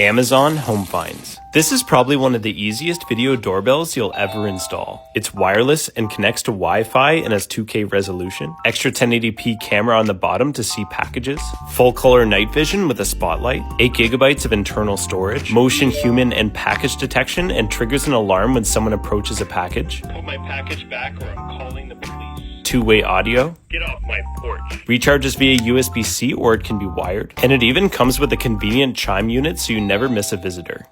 Amazon Home Finds. This is probably one of the easiest video doorbells you'll ever install. It's wireless and connects to Wi-Fi and has 2K resolution, extra 1080p camera on the bottom to see packages, full color night vision with a spotlight, 8 GB of internal storage, motion, human, and package detection, and triggers an alarm when someone approaches a package. Put my package back or I'm calling the police. Two-way audio. Get off my porch. Recharges via USB-C or it can be wired. And it even comes with a convenient chime unit so you never miss a visitor.